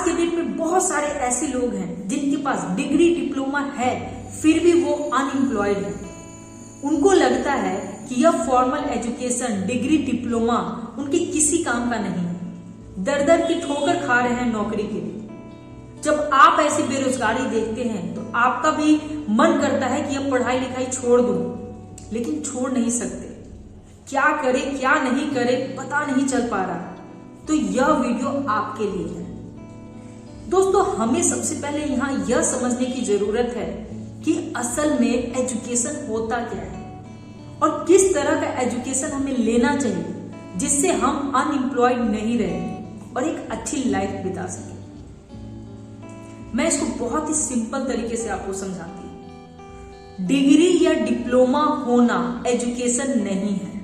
के डेट में बहुत सारे ऐसे लोग हैं जिनके पास डिग्री डिप्लोमा है फिर भी वो अनएम्प्लॉयड है। उनको लगता है कि यह फॉर्मल एजुकेशन डिग्री डिप्लोमा उनके किसी काम का नहीं है। दर दर की ठोकर खा रहे हैं नौकरी के लिए। जब आप ऐसी बेरोजगारी देखते हैं तो आपका भी मन करता है कि अब पढ़ाई लिखाई छोड़ दूं, लेकिन छोड़ नहीं सकते। क्या करे क्या नहीं करे पता नहीं चल पा रहा। तो यह वीडियो आपके लिए है। दोस्तों, हमें सबसे पहले यहाँ यह समझने की जरूरत है कि असल में एजुकेशन होता क्या है और किस तरह का एजुकेशन हमें लेना चाहिए जिससे हम अनएम्प्लॉयड नहीं रहे और एक अच्छी लाइफ बिता सके। मैं इसको बहुत ही सिंपल तरीके से आपको समझाती हूं। डिग्री या डिप्लोमा होना एजुकेशन नहीं है।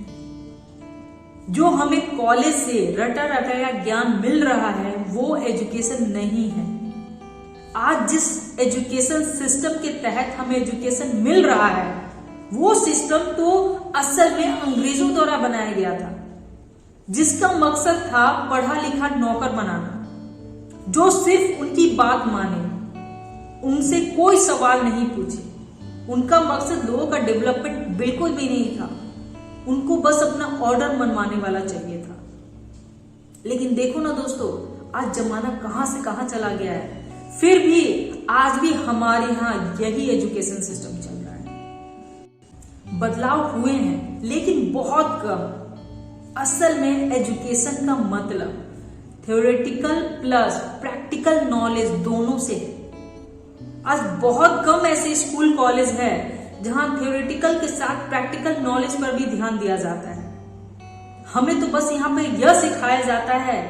जो हमें कॉलेज से रटा रटाया ज्ञान मिल रहा है वो एजुकेशन नहीं है। आज जिस एजुकेशन सिस्टम के तहत हमें एजुकेशन मिल रहा है वो सिस्टम तो असल में अंग्रेजों द्वारा बनाया गया था, जिसका मकसद था पढ़ा लिखा नौकर बनाना जो सिर्फ उनकी बात माने, उनसे कोई सवाल नहीं पूछे। उनका मकसद लोगों का डेवलपमेंट बिल्कुल भी नहीं था। उनको बस अपना ऑर्डर मनवाने वाला चाहिए था। लेकिन देखो ना दोस्तों, आज जमाना कहां से कहां चला गया है, फिर भी आज भी हमारे यहाँ यही एजुकेशन सिस्टम चल रहा है। बदलाव हुए हैं लेकिन बहुत कम। असल में एजुकेशन का मतलब थ्योरेटिकल प्लस प्रैक्टिकल नॉलेज दोनों से है। आज बहुत कम ऐसे स्कूल कॉलेज है जहां थ्योरेटिकल के साथ प्रैक्टिकल नॉलेज पर भी ध्यान दिया जाता है। हमें तो बस यहाँ पे यह सिखाया जाता है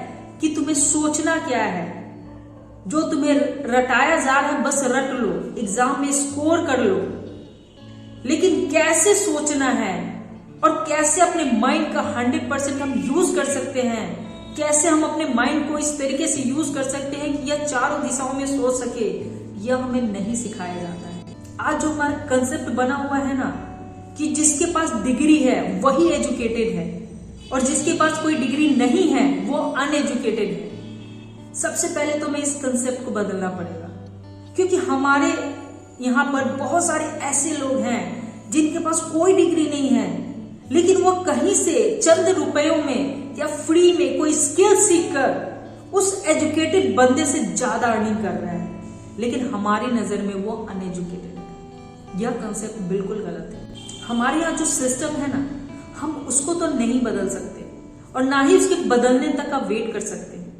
कि तुम्हें सोचना क्या है, जो तुम्हें रटाया जा रहा है बस रट लो, एग्जाम में स्कोर कर लो। लेकिन कैसे सोचना है और कैसे अपने माइंड का 100% हम यूज कर सकते हैं, कैसे हम अपने माइंड को इस तरीके से यूज कर सकते हैं कि यह चारों दिशाओं में सोच सके, यह हमें नहीं सिखाया जाता है। आज जो हमारा कंसेप्ट बना हुआ है ना कि जिसके पास डिग्री है वही एजुकेटेड है और जिसके पास कोई डिग्री नहीं है वो अनएजुकेटेड है। सबसे पहले तो मैं इस कंसेप्ट को बदलना पड़ेगा, क्योंकि हमारे यहाँ पर बहुत सारे ऐसे लोग हैं जिनके पास कोई डिग्री नहीं है लेकिन वो कहीं से चंद रुपयों में या फ्री में कोई स्किल सीख कर उस एजुकेटेड बंदे से ज्यादा अर्निंग कर रहा है, लेकिन हमारी नजर में वो अनएजुकेटेड है। यह कंसेप्ट बिल्कुल गलत है। हमारे यहाँ जो सिस्टम है ना, हम उसको तो नहीं बदल सकते और ना ही उसके बदलने तक का वेट कर सकते हैं,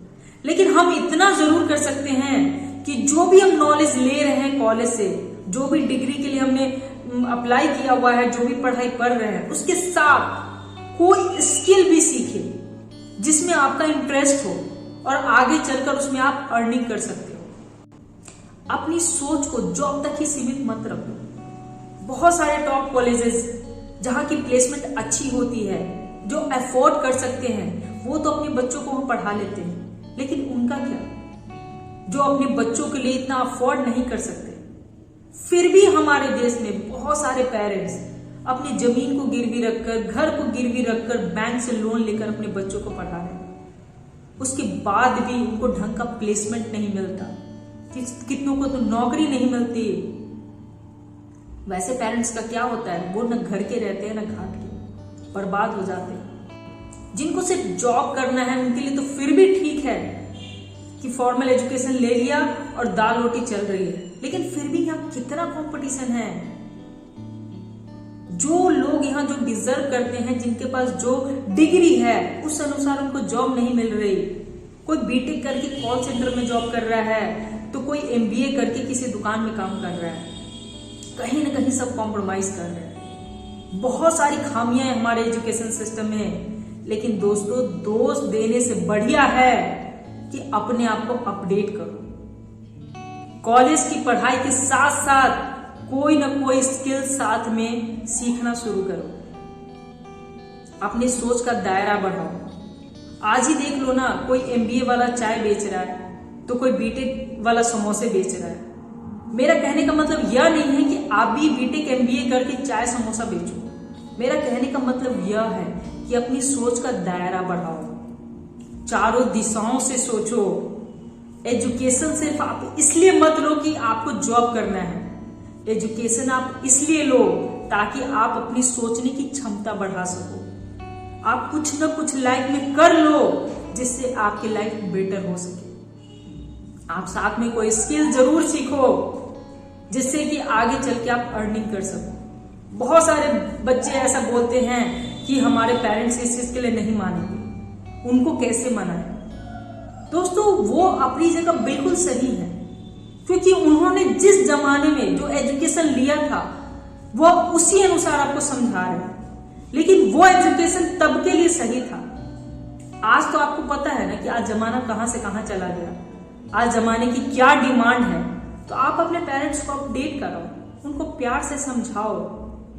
लेकिन हम इतना जरूर कर सकते हैं कि जो भी हम नॉलेज ले रहे हैं कॉलेज से, जो भी डिग्री के लिए हमने अप्लाई किया हुआ है, जो भी पढ़ाई कर रहे हैं, उसके साथ कोई स्किल भी सीखे जिसमें आपका इंटरेस्ट हो और आगे चलकर उसमें आप अर्निंग कर सकते हो। अपनी सोच को जॉब तक ही सीमित मत रखो। बहुत सारे टॉप कॉलेजेस जहां की प्लेसमेंट अच्छी होती है, जो अफोर्ड कर सकते हैं, वो तो अपने बच्चों को वहां पढ़ा लेते हैं, लेकिन उनका क्या जो अपने बच्चों के लिए इतना अफोर्ड नहीं कर सकते। फिर भी हमारे देश में बहुत सारे पेरेंट्स अपनी जमीन को गिरवी रखकर, घर को गिरवी रखकर बैंक से लोन लेकर अपने बच्चों को पढ़ा रहे हैं। उसके बाद भी उनको ढंग का प्लेसमेंट नहीं मिलता, कितनों को तो नौकरी नहीं मिलती। वैसे पेरेंट्स का क्या होता है, वो न घर के रहते हैं न घाट के, बर्बाद हो जाते हैं। जिनको सिर्फ जॉब करना है उनके लिए तो फिर भी ठीक है कि फॉर्मल एजुकेशन ले लिया और दाल रोटी चल रही है, लेकिन फिर भी यहाँ कितना कंपटीशन है। जो लोग यहाँ जो डिजर्व करते हैं, जिनके पास जो डिग्री है, उस अनुसार उनको जॉब नहीं मिल रही। कोई बीटेक करके कॉल सेंटर में जॉब कर रहा है तो कोई एमबीए करके किसी दुकान में काम कर रहा है। कहीं ना कहीं सब कॉम्प्रोमाइज कर रहे हैं। बहुत सारी खामियां हैं हमारे एजुकेशन सिस्टम में, लेकिन दोस्तों दोष देने से बढ़िया है कि अपने आप को अपडेट करो। कॉलेज की पढ़ाई के साथ साथ कोई ना कोई स्किल साथ में सीखना शुरू करो। अपनी सोच का दायरा बढ़ाओ। आज ही देख लो ना, कोई एमबीए वाला चाय बेच रहा है तो कोई बीटेक वाला समोसे बेच रहा है। मेरा कहने का मतलब यह नहीं है कि आप भी बीटेक एमबीए करके चाय समोसा बेचो। मेरा कहने का मतलब यह है कि अपनी सोच का दायरा बढ़ाओ, चारों दिशाओं से सोचो, एजुकेशन सिर्फ आप इसलिए मत लो कि आपको जॉब करना है। एजुकेशन आप इसलिए लो ताकि आप अपनी सोचने की क्षमता बढ़ा सको। आप कुछ ना कुछ लाइफ में कर लो जिससे आपकी लाइफ बेटर हो सके। आप साथ में कोई स्किल जरूर सीखो जिससे कि आगे चल के आप अर्निंग कर सको। बहुत सारे बच्चे ऐसा बोलते हैं कि हमारे पेरेंट्स इस चीज के लिए नहीं मानेंगे, उनको कैसे मनाएं? दोस्तों, वो अपनी जगह बिल्कुल सही है, क्योंकि उन्होंने जिस जमाने में जो एजुकेशन लिया था वो उसी अनुसार आपको समझा रहे हैं। लेकिन वो एजुकेशन तब के लिए सही था। आज तो आपको पता है ना कि आज जमाना कहां से कहां चला गया, आज जमाने की क्या डिमांड है। तो आप अपने पेरेंट्स को अपडेट करो, उनको प्यार से समझाओ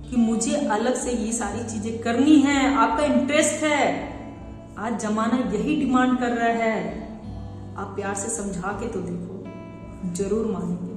कि मुझे अलग से ये सारी चीजें करनी है, आपका इंटरेस्ट है, आज जमाना यही डिमांड कर रहा है। आप प्यार से समझा के तो देखो, जरूर मानेंगे।